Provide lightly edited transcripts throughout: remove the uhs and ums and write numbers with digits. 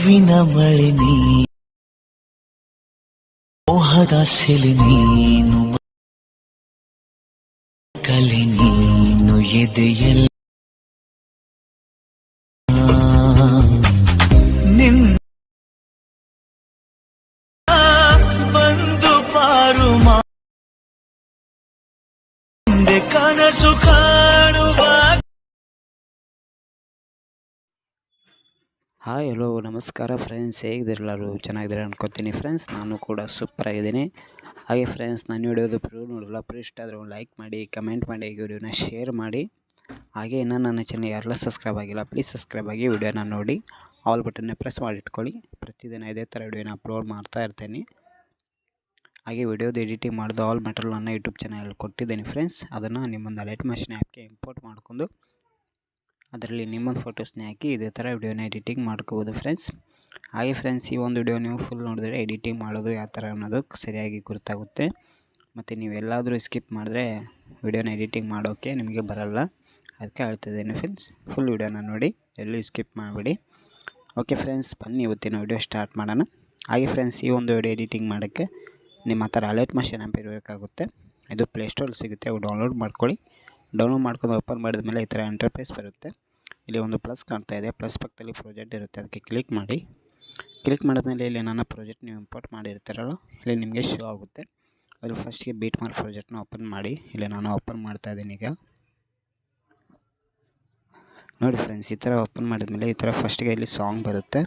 ಹೂವಿನ ಮಳೆ ನೀ ಮೋಹದ ಸೆಲೆ ನೀನು ಕಲೆ ನೀನು ಎದೆಯಲ್ಲಿ ನಿನ್ನ ಬಂದು ಪಾರು ಮುಂದೆ ಕನಸು ಕಾಣುವ. ಹಾಯ್ ಹಲೋ ನಮಸ್ಕಾರ ಫ್ರೆಂಡ್ಸ್, ಹೇಗಿದ್ದೀರೆಲ್ಲರೂ? ಚೆನ್ನಾಗಿದ್ದಾರೆ ಅನ್ಕೋತೀನಿ ಫ್ರೆಂಡ್ಸ್. ನಾನು ಕೂಡ ಸೂಪರ್ ಆಗಿದ್ದೀನಿ. ಹಾಗೆ ಫ್ರೆಂಡ್ಸ್, ನಾನು ವಿಡಿಯೋದು ನೋಡಲ್ಲ, ಇಷ್ಟ ಆದರೆ ಒಂದು ಲೈಕ್ ಮಾಡಿ, ಕಮೆಂಟ್ ಮಾಡಿ, ವಿಡಿಯೋನ ಶೇರ್ ಮಾಡಿ. ಹಾಗೆ ಇನ್ನೂ ನನ್ನ ಚಾನಲ್ ಯಾರೆಲ್ಲ ಸಬ್ಸ್ಕ್ರೈಬ್ ಆಗಿಲ್ಲ ಪ್ಲೀಸ್ ಸಬ್ಸ್ಕ್ರೈಬ್ ಆಗಿ ವಿಡಿಯೋನ ನೋಡಿ ಆಲ್ ಬಟನ್ನ ಪ್ರೆಸ್ ಮಾಡಿಟ್ಕೊಳ್ಳಿ. ಪ್ರತಿದಿನ ಇದೇ ಥರ ವಿಡಿಯೋನ ಅಪ್ಲೋಡ್ ಮಾಡ್ತಾ ಇರ್ತೀನಿ. ಹಾಗೆ ವಿಡಿಯೋದು ಎಡಿಟಿಂಗ್ ಮಾಡೋದು ಆಲ್ ಮೆಟೀರಿಯಲ್ ನನ್ನ ಯೂಟ್ಯೂಬ್ ಚಾನಲ್ ಕೊಟ್ಟಿದ್ದೀನಿ ಫ್ರೆಂಡ್ಸ್. ಅದನ್ನು ನಿಮ್ಮೊಂದು ಲೈಟ್ ಮಷಿನ್ ಆ್ಯಪ್ಗೆ ಇಂಪೋರ್ಟ್ ಮಾಡ್ಕೊಂಡು ಅದರಲ್ಲಿ ನಿಮ್ಮೊಂದು ಫೋಟೋಸ್ನ ಹಾಕಿ ಇದೇ ಥರ ವಿಡಿಯೋನ ಎಡಿಟಿಂಗ್ ಮಾಡ್ಕೋಬೋದು ಫ್ರೆಂಡ್ಸ್. ಹಾಗೆ ಫ್ರೆಂಡ್ಸ್, ಈ ಒಂದು ವಿಡಿಯೋ ನೀವು ಫುಲ್ ನೋಡಿದ್ರೆ ಎಡಿಟಿಂಗ್ ಮಾಡೋದು ಯಾವ ಥರ ಅನ್ನೋದು ಸರಿಯಾಗಿ ಗುರುತಾಗುತ್ತೆ. ಮತ್ತು ನೀವು ಎಲ್ಲಾದರೂ ಸ್ಕಿಪ್ ಮಾಡಿದ್ರೆ ವಿಡಿಯೋನ ಎಡಿಟಿಂಗ್ ಮಾಡೋಕ್ಕೆ ನಿಮಗೆ ಬರಲ್ಲ. ಅದಕ್ಕೆ ಹೇಳ್ತಿದ್ದೀನಿ ಫ್ರೆಂಡ್ಸ್, ಫುಲ್ ವಿಡಿಯೋನ ನೋಡಿ, ಎಲ್ಲಿ ಸ್ಕಿಪ್ ಮಾಡಿಬಿಡಿ. ಓಕೆ ಫ್ರೆಂಡ್ಸ್, ಬನ್ನಿ ಇವತ್ತಿನ ವಿಡಿಯೋ ಸ್ಟಾರ್ಟ್ ಮಾಡೋಣ. ಹಾಗೆ ಫ್ರೆಂಡ್ಸ್, ಈ ಒಂದು ವಿಡಿಯೋ ಎಡಿಟಿಂಗ್ ಮಾಡೋಕ್ಕೆ ನಿಮ್ಮ ಹತ್ರ ಲೈಟ್ ಮಷಿನ್ ಆ್ಯಪ್ ಇರಬೇಕಾಗುತ್ತೆ. ಇದು ಪ್ಲೇಸ್ಟೋರಲ್ಲಿ ಸಿಗುತ್ತೆ, ಅವು ಡೌನ್ಲೋಡ್ ಮಾಡ್ಕೊಳ್ಳಿ. ಡೌನ್ಲೋಡ್ ಮಾಡ್ಕೊಂಡು ಓಪನ್ ಮಾಡಿದ ಮೇಲೆ ಈ ಥರ ಇಂಟರ್ಫೇಸ್ ಬರುತ್ತೆ. ಇಲ್ಲಿ ಒಂದು ಪ್ಲಸ್ ಕಾಣ್ತಾ ಇದೆ, ಪ್ಲಸ್ ಪಕ್ಕದಲ್ಲಿ ಪ್ರಾಜೆಕ್ಟ್ ಇರುತ್ತೆ, ಅದಕ್ಕೆ ಕ್ಲಿಕ್ ಮಾಡಿ. ಕ್ಲಿಕ್ ಮಾಡಿದ್ಮೇಲೆ ಇಲ್ಲಿ ನನ್ನ ಪ್ರಾಜೆಕ್ಟ್ ನೀವು ಇಂಪೋರ್ಟ್ ಮಾಡಿರ್ತೀರಲ್ಲ, ಇಲ್ಲಿ ನಿಮಗೆ ಶೋ ಆಗುತ್ತೆ. ಅದ್ರ ಫಸ್ಟಿಗೆ ಬೀಟ್ ಮಾರ್ಕ್ ಪ್ರಾಜೆಕ್ಟ್ನ ಓಪನ್ ಮಾಡಿ. ಇಲ್ಲಿ ನಾನು ಓಪನ್ ಮಾಡ್ತಾ ಇದ್ದೀನಿ. ಈಗ ನೋಡಿ ಫ್ರೆಂಡ್ಸ್, ಈ ಥರ ಓಪನ್ ಮಾಡಿದ್ಮೇಲೆ ಈ ಥರ ಫಸ್ಟಿಗೆ ಇಲ್ಲಿ ಸಾಂಗ್ ಬರುತ್ತೆ,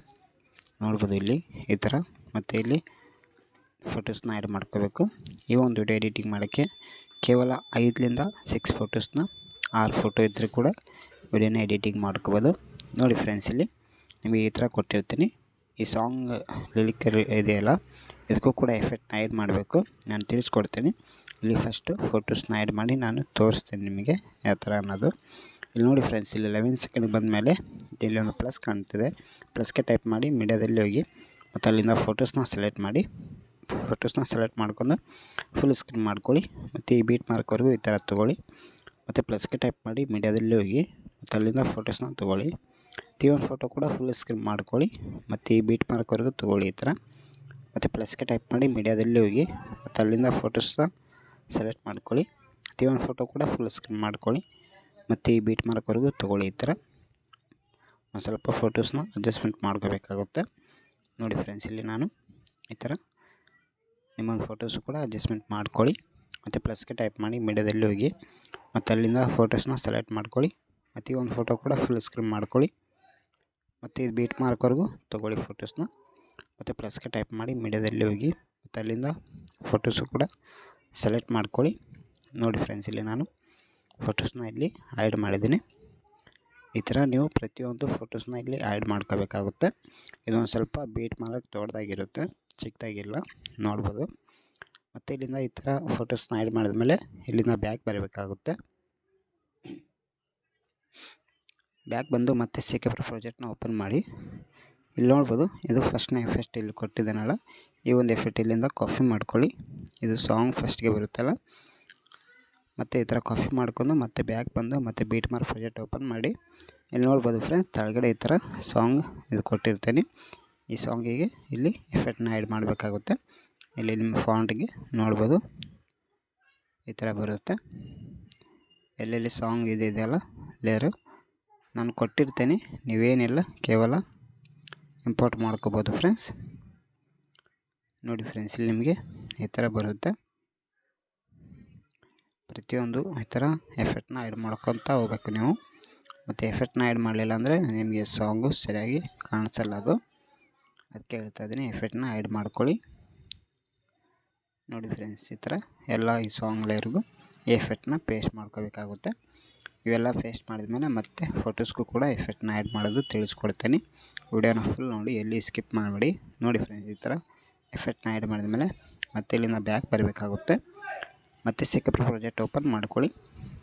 ನೋಡ್ಬೋದು ಇಲ್ಲಿ ಈ ಥರ. ಮತ್ತು ಇಲ್ಲಿ ಫೋಟೋಸ್ನ ಆ್ಯಡ್ ಮಾಡ್ಕೋಬೇಕು. ಈ ಒಂದು ವಿಡಿಯೋ ಎಡಿಟಿಂಗ್ ಮಾಡೋಕ್ಕೆ ಕೇವಲ 5ರಿಂದ 6 ಫೋಟೋಸ್ನ 6 ಫೋಟೋ ಇದ್ದರೆ ಕೂಡ ವಿಡಿಯೋನ ಎಡಿಟಿಂಗ್ ಮಾಡ್ಕೋಬೋದು. ನೋಡಿ ಫ್ರೆಂಡ್ಸ್, ಇಲ್ಲಿ ನಿಮಗೆ ಈ ಥರ ಕೊಟ್ಟಿರ್ತೀನಿ. ಈ ಸಾಂಗ್ ಲಿರಿಕ್ ಇದೆಯಲ್ಲ, ಇದಕ್ಕೂ ಕೂಡ ಎಫೆಕ್ಟ್ನ ಆ್ಯಡ್ ಮಾಡಬೇಕು. ನಾನು ತಿಳಿಸ್ಕೊಡ್ತೀನಿ. ಇಲ್ಲಿ ಫಸ್ಟು ಫೋಟೋಸ್ನ ಆ್ಯಡ್ ಮಾಡಿ ನಾನು ತೋರಿಸ್ತೀನಿ ನಿಮಗೆ ಯಾವ ಥರ ಅನ್ನೋದು. ಇಲ್ಲಿ ನೋಡಿ ಫ್ರೆಂಡ್ಸ್, ಇಲ್ಲಿ 11 ಸೆಕೆಂಡ್ ಬಂದ ಮೇಲೆ ಇಲ್ಲಿ ಒಂದು ಪ್ಲಸ್ ಕಾಣ್ತಿದೆ, ಪ್ಲಸ್ಗೆ ಟೈಪ್ ಮಾಡಿ ಮೀಡಿಯಾದಲ್ಲಿ ಹೋಗಿ ಮತ್ತು ಅಲ್ಲಿಂದ ಫೋಟೋಸ್ನ ಸೆಲೆಕ್ಟ್ ಮಾಡಿ. ಫೋಟೋಸ್ನ ಸೆಲೆಕ್ಟ್ ಮಾಡ್ಕೊಂಡು ಫುಲ್ ಸ್ಕ್ರೀನ್ ಮಾಡ್ಕೊಳ್ಳಿ. ಮತ್ತು ಈ ಬೀಟ್ ಮಾರ್ಕ್ವರೆಗೂ ಈ ಥರ ತೊಗೊಳ್ಳಿ. ಮತ್ತು ಪ್ಲಸ್ಗೆ ಟೈಪ್ ಮಾಡಿ ಮೀಡಿಯಾದಲ್ಲಿ ಹೋಗಿ ಮತ್ತು ಅಲ್ಲಿಂದ ಫೋಟೋಸ್ನ ತೊಗೊಳ್ಳಿ. ಒಂದು ಫೋಟೋ ಕೂಡ ಫುಲ್ ಸ್ಕ್ರೀನ್ ಮಾಡ್ಕೊಳ್ಳಿ. ಮತ್ತು ಈ ಬೀಟ್ ಮಾರ್ಕ್ವರೆಗೂ ತೊಗೊಳ್ಳಿ ಈ ಥರ. ಮತ್ತು ಪ್ಲಸ್ಗೆ ಟೈಪ್ ಮಾಡಿ ಮೀಡಿಯಾದಲ್ಲಿ ಹೋಗಿ ಮತ್ತು ಅಲ್ಲಿಂದ ಫೋಟೋಸ್ನ ಸೆಲೆಕ್ಟ್ ಮಾಡ್ಕೊಳ್ಳಿ. ಒಂದು ಫೋಟೋ ಕೂಡ ಫುಲ್ ಸ್ಕ್ರೀನ್ ಮಾಡ್ಕೊಳ್ಳಿ. ಮತ್ತು ಈ ಬೀಟ್ ಮಾರ್ಕ್ವರೆಗೂ ತೊಗೊಳ್ಳಿ ಈ ಥರ. ಒಂದು ಸ್ವಲ್ಪ ಫೋಟೋಸ್ನ ಅಡ್ಜಸ್ಟ್ಮೆಂಟ್ ಮಾಡ್ಕೋಬೇಕಾಗುತ್ತೆ. ನೋಡಿ ಫ್ರೆಂಡ್ಸ್, ಇಲ್ಲಿ ನಾನು ಈ ಥರ ನಿಮ್ಮೊಂದು ಫೋಟೋಸು ಕೂಡ ಅಡ್ಜಸ್ಟ್ಮೆಂಟ್ ಮಾಡ್ಕೊಳ್ಳಿ. ಮತ್ತು ಪ್ಲಸ್ಗೆ ಟೈಪ್ ಮಾಡಿ ಮೀಡಿಯಾದಲ್ಲಿ ಹೋಗಿ ಮತ್ತು ಅಲ್ಲಿಂದ ಫೋಟೋಸ್ನ ಸೆಲೆಕ್ಟ್ ಮಾಡ್ಕೊಳ್ಳಿ. ಮತ್ತು ಈ ಒಂದು ಫೋಟೋ ಕೂಡ ಫುಲ್ ಸ್ಕ್ರೀನ್ ಮಾಡ್ಕೊಳ್ಳಿ. ಮತ್ತು ಇದು ಬೀಟ್ ಮಾರ್ಕ್ವರೆಗೂ ತೊಗೊಳ್ಳಿ ಫೋಟೋಸ್ನ. ಮತ್ತು ಪ್ಲಸ್ಗೆ ಟೈಪ್ ಮಾಡಿ ಮೀಡಿಯಾದಲ್ಲಿ ಹೋಗಿ ಮತ್ತು ಅಲ್ಲಿಂದ ಫೋಟೋಸು ಕೂಡ ಸೆಲೆಕ್ಟ್ ಮಾಡ್ಕೊಳ್ಳಿ. ನೋಡಿ ಫ್ರೆಂಡ್ಸ್, ಇಲ್ಲಿ ನಾನು ಫೋಟೋಸ್ನ ಇಲ್ಲಿ ಆ್ಯಡ್ ಮಾಡಿದ್ದೀನಿ. ಈ ಥರ ನೀವು ಪ್ರತಿಯೊಂದು ಫೋಟೋಸ್ನ ಇಲ್ಲಿ ಆ್ಯಡ್ ಮಾಡ್ಕೋಬೇಕಾಗುತ್ತೆ. ಇದೊಂದು ಸ್ವಲ್ಪ ಬೀಟ್ ಮಾಡೋಕ್ಕೆ ದೊಡ್ಡದಾಗಿರುತ್ತೆ, ಚಿಕ್ಕದಾಗಿಲ್ಲ, ನೋಡ್ಬೋದು. ಮತ್ತು ಇಲ್ಲಿಂದ ಈ ಥರ ಫೋಟೋಸ್ನ ಆ್ಯಡ್ ಮಾಡಿದ್ಮೇಲೆ ಇಲ್ಲಿಂದ ಬ್ಯಾಕ್ ಬರಬೇಕಾಗುತ್ತೆ. ಬ್ಯಾಕ್ ಬಂದು ಮತ್ತೆ ಸಿಕ್ಕಿರೋ ಪ್ರಾಜೆಕ್ಟ್ನ ಓಪನ್ ಮಾಡಿ. ಇಲ್ಲಿ ನೋಡ್ಬೋದು, ಇದು ಫಸ್ಟ್ನೇ ಎಫೆಕ್ಟ್ ಇಲ್ಲಿ ಕೊಟ್ಟಿದ್ದಾನಲ್ಲ, ಈ ಒಂದು ಎಫೆಕ್ಟ್ ಇಲ್ಲಿಂದ ಕಾಪಿ ಮಾಡ್ಕೊಳ್ಳಿ. ಇದು ಸಾಂಗ್ ಫಸ್ಟ್ಗೆ ಬರುತ್ತಲ್ಲ, ಮತ್ತು ಈ ಥರ ಕಾಪಿ ಮಾಡ್ಕೊಂಡು ಮತ್ತೆ ಬ್ಯಾಕ್ ಬಂದು ಮತ್ತೆ ಬೀಟ್ ಮಾರ್ಕ್ ಪ್ರಾಜೆಕ್ಟ್ ಓಪನ್ ಮಾಡಿ. ಇಲ್ಲಿ ನೋಡ್ಬೋದು ಫ್ರೆಂಡ್ಸ್, ಕೆಳಗಡೆ ಈ ಥರ ಸಾಂಗ್ ಇದು ಕೊಟ್ಟಿರ್ತೀನಿ. ಈ ಸಾಂಗಿಗೆ ಇಲ್ಲಿ ಎಫೆಕ್ಟ್ನ ಆ್ಯಡ್ ಮಾಡಬೇಕಾಗುತ್ತೆ. ಇಲ್ಲಿ ನಿಮ್ಮ ಫಾಂಟ್ಗೆ ನೋಡ್ಬೋದು ಈ ಥರ ಬರುತ್ತೆ. ಎಲ್ಲೆಲ್ಲಿ ಸಾಂಗ್ ಇದೆಯಲ್ಲ ಲೇಯರು ನಾನು ಕೊಟ್ಟಿರ್ತೀನಿ, ನೀವೇನಿಲ್ಲ ಕೇವಲ ಇಂಪೋರ್ಟ್ ಮಾಡ್ಕೋಬೋದು ಫ್ರೆಂಡ್ಸ್. ನೋಡಿ ಫ್ರೆಂಡ್ಸ್, ಇಲ್ಲಿ ನಿಮಗೆ ಈ ಥರ ಬರುತ್ತೆ. ಪ್ರತಿಯೊಂದು ಈ ಥರ ಎಫೆಕ್ಟ್ನ ಆ್ಯಡ್ ಮಾಡ್ಕೊತಾ ಹೋಗ್ಬೇಕು ನೀವು. ಮತ್ತು ಎಫೆಕ್ಟ್ನ ಆ್ಯಡ್ ಮಾಡಲಿಲ್ಲ ಅಂದರೆ ನಿಮಗೆ ಸಾಂಗು ಸರಿಯಾಗಿ ಕಾಣಿಸಲ್ಲ. ಅದು ಅದಕ್ಕೆ ಹೇಳ್ತಾ ಇದ್ದೀನಿ, ಎಫೆಕ್ಟ್ನ ಆ್ಯಡ್ ಮಾಡ್ಕೊಳ್ಳಿ. ನೋಡಿ ಫ್ರೆಂಡ್ಸ್, ಈ ಥರ ಎಲ್ಲ ಈ ಸಾಂಗ್ ಲೇಯರ್ಗೂ ಈ ಎಫೆಕ್ಟ್ನ ಪೇಸ್ಟ್ ಮಾಡ್ಕೋಬೇಕಾಗುತ್ತೆ. ಇವೆಲ್ಲ ಪೇಸ್ಟ್ ಮಾಡಿದ್ಮೇಲೆ ಮತ್ತೆ ಫೋಟೋಸ್ಗೂ ಕೂಡ ಎಫೆಕ್ಟ್ನ ಆ್ಯಡ್ ಮಾಡೋದು ತಿಳಿಸ್ಕೊಡ್ತೀನಿ. ವಿಡಿಯೋನ ಫುಲ್ ನೋಡಿ, ಎಲ್ಲಿ ಸ್ಕಿಪ್ ಮಾಡಬೇಡಿ. ನೋಡಿ ಫ್ರೆಂಡ್ಸ್, ಈ ಥರ ಎಫೆಕ್ಟ್ನ ಆ್ಯಡ್ ಮಾಡಿದ್ಮೇಲೆ ಮತ್ತೆ ಇಲ್ಲಿಂದ ಬ್ಯಾಕ್ ಬರಬೇಕಾಗುತ್ತೆ. ಮತ್ತು ಸಿಕ್ಕಿರೋ ಪ್ರಾಜೆಕ್ಟ್ ಓಪನ್ ಮಾಡ್ಕೊಳ್ಳಿ.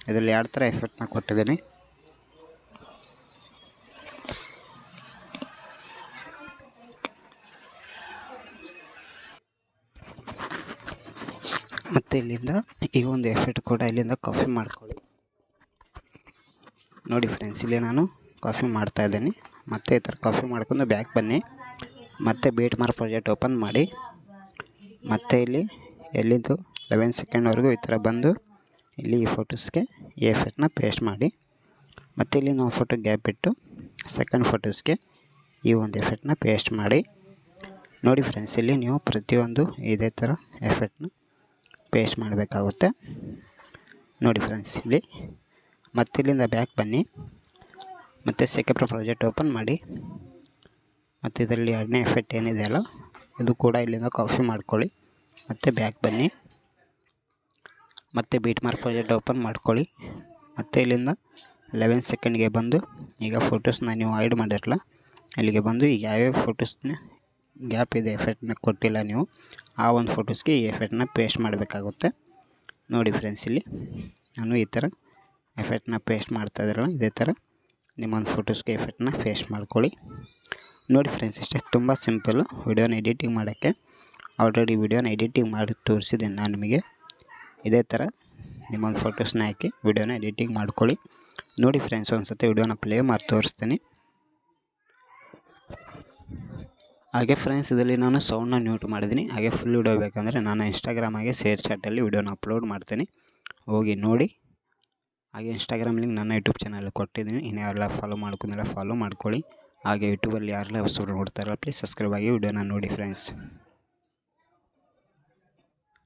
ಇದರಲ್ಲಿ 2 ಥರ ಎಫೆಕ್ಟ್ನ ಕೊಟ್ಟಿದ್ದೀನಿ. ಮತ್ತು ಇಲ್ಲಿಂದ ಈ ಒಂದು ಎಫೆಕ್ಟ್ ಕೂಡ ಇಲ್ಲಿಂದ ಕಾಪಿ ಮಾಡ್ಕೊಳ್ಳಿ. ನೋಡಿ ಫ್ರೆಂಡ್ಸ್, ಇಲ್ಲಿ ನಾನು ಕಾಪಿ ಮಾಡ್ತಾ ಇದ್ದೀನಿ. ಮತ್ತೆ ಈ ಥರ ಕಾಪಿ ಮಾಡ್ಕೊಂಡು ಬ್ಯಾಕ್ ಬನ್ನಿ. ಮತ್ತೆ ಬೀಟ್ ಮಾರ್ಕ್ ಪ್ರಾಜೆಕ್ಟ್ ಓಪನ್ ಮಾಡಿ ಮತ್ತೆ ಇಲ್ಲಿ ಎಲ್ಲಿದ್ದು 11 ಸೆಕೆಂಡ್ವರೆಗೂ ಈ ಥರ ಬಂದು ಇಲ್ಲಿ ಈ ಫೋಟೋಸ್ಗೆ ಈ ಎಫೆಕ್ಟ್ನ ಪೇಸ್ಟ್ ಮಾಡಿ ಮತ್ತು ಇಲ್ಲಿ ನಾವು ಫೋಟೋ ಗ್ಯಾಪ್ ಬಿಟ್ಟು ಸೆಕೆಂಡ್ ಫೋಟೋಸ್ಗೆ ಈ ಒಂದು ಎಫೆಕ್ಟ್ನ ಪೇಸ್ಟ್ ಮಾಡಿ. ನೋಡಿ ಫ್ರೆಂಡ್ಸ್, ಇಲ್ಲಿ ನೀವು ಪ್ರತಿಯೊಂದು ಇದೇ ಥರ ಎಫೆಕ್ಟ್ನ ಪೇಸ್ಟ್ ಮಾಡಬೇಕಾಗುತ್ತೆ. ನೋಡಿ ಫ್ರೆಂಡ್ಸ್, ಇಲ್ಲಿ ಮತ್ತೆ ಇಲ್ಲಿಂದ ಬ್ಯಾಕ್ ಬನ್ನಿ ಮತ್ತು ಸೆಕೆಂಡ್ ಪ್ರಾಜೆಕ್ಟ್ ಓಪನ್ ಮಾಡಿ ಮತ್ತು ಇದರಲ್ಲಿ ಎರಡನೇ ಎಫೆಕ್ಟ್ ಏನಿದೆ ಅಲ್ಲ ಇದು ಕೂಡ ಇಲ್ಲಿಂದ ಕಾಪಿ ಮಾಡ್ಕೊಳ್ಳಿ ಮತ್ತು ಬ್ಯಾಕ್ ಬನ್ನಿ ಮತ್ತು ಬೀಟ್ ಮಾರ್ಕ್ ಪ್ರಾಜೆಕ್ಟ್ ಓಪನ್ ಮಾಡ್ಕೊಳ್ಳಿ ಮತ್ತು ಇಲ್ಲಿಂದ 11 ಸೆಕೆಂಡ್ಗೆ ಬಂದು ಈಗ ಫೋಟೋಸ್ನ ನೀವು ಆ್ಯಡ್ ಮಾಡಿರಲ್ಲ ಅಲ್ಲಿಗೆ ಬಂದು ಈಗ ಯಾವ್ಯಾವ ಫೋಟೋಸ್ನ ಗ್ಯಾಪ್ ಇದೆ ಎಫೆಕ್ಟ್ನ ಕೊಟ್ಟಿಲ್ಲ ನೀವು ಆ ಒಂದು ಫೋಟೋಸ್ಗೆ ಈ ಎಫೆಕ್ಟ್ನ ಪೇಸ್ಟ್ ಮಾಡಬೇಕಾಗುತ್ತೆ. ನೋಡಿ ಫ್ರೆಂಡ್ಸ್, ಇಲ್ಲಿ ನಾನು ಈ ಥರ ಎಫೆಕ್ಟ್ನ ಪೇಸ್ಟ್ ಮಾಡ್ತಾ ಇದ್ದಾರಲ್ಲ ಇದೇ ಥರ ನಿಮ್ಮೊಂದು ಫೋಟೋಸ್ಗೆ ಎಫೆಕ್ಟ್ನ ಪೇಸ್ಟ್ ಮಾಡ್ಕೊಳ್ಳಿ. ನೋಡಿ ಫ್ರೆಂಡ್ಸ್, ಇಷ್ಟೇ ತುಂಬ ಸಿಂಪಲ್ಲು ವಿಡಿಯೋನ ಎಡಿಟಿಂಗ್ ಮಾಡೋಕ್ಕೆ. ಆಲ್ರೆಡಿ ವಿಡಿಯೋನ ಎಡಿಟಿಂಗ್ ಮಾಡಿ ತೋರಿಸಿದ್ದೀನಿ ನಾನು ನಿಮಗೆ. ಇದೇ ಥರ ನಿಮ್ಮೊಂದು ಫೋಟೋಸ್ನ ಹಾಕಿ ವಿಡಿಯೋನ ಎಡಿಟಿಂಗ್ ಮಾಡ್ಕೊಳ್ಳಿ. ನೋಡಿ ಫ್ರೆಂಡ್ಸ್, ಒಂದು ಸತಿ ವಿಡಿಯೋನ ಪ್ಲೇ ಮಾಡಿ ತೋರಿಸ್ತೀನಿ. ಹಾಗೆ ಫ್ರೆಂಡ್ಸ್, ಇದರಲ್ಲಿ ನಾನು ಸೌಂಡ್ನ ಮ್ಯೂಟ್ ಮಾಡಿದ್ದೀನಿ. ಹಾಗೆ ಫುಲ್ ವಿಡಿಯೋ ಬೇಕಂದರೆ ನಾನು ಇನ್ಸ್ಟಾಗ್ರಾಮ್ ಹಾಗೆ ಶೇರ್ ಚಾಟಲ್ಲಿ ವಿಡಿಯೋನ ಅಪ್ಲೋಡ್ ಮಾಡ್ತೀನಿ, ಹೋಗಿ ನೋಡಿ. ಹಾಗೆ ಇನ್ಸ್ಟಾಗ್ರಾಮ್ ಲಿಂಕ್ ನನ್ನ ಯೂಟ್ಯೂಬ್ ಚಾನಲ್ ಕೊಟ್ಟಿದ್ದೀನಿ. ಇನ್ನು ಯಾರೆಲ್ಲ ಫಾಲೋ ಮಾಡ್ಕೊಂಡಿಲ್ಲ ಫಾಲೋ ಮಾಡ್ಕೊಳ್ಳಿ. ಹಾಗೆ ಯೂಟ್ಯೂಬಲ್ಲಿ ಯಾರೆಲ್ಲ ಹೊಸಬ್ರು ನೋಡ್ತಾರಲ್ಲ ಪ್ಲೀಸ್ ಸಬ್ಸ್ಕ್ರೈಬ್ ಆಗಿ ವಿಡಿಯೋನ ನೋಡಿ ಫ್ರೆಂಡ್ಸ್.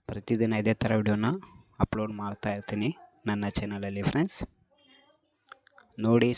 ಪ್ರತಿದಿನ ಇದೇ ಥರ ವಿಡಿಯೋನ ಅಪ್ಲೋಡ್ ಮಾಡ್ತಾ ಇರ್ತೀನಿ ನನ್ನ ಚಾನಲಲ್ಲಿ ಫ್ರೆಂಡ್ಸ್. ನೋಡಿ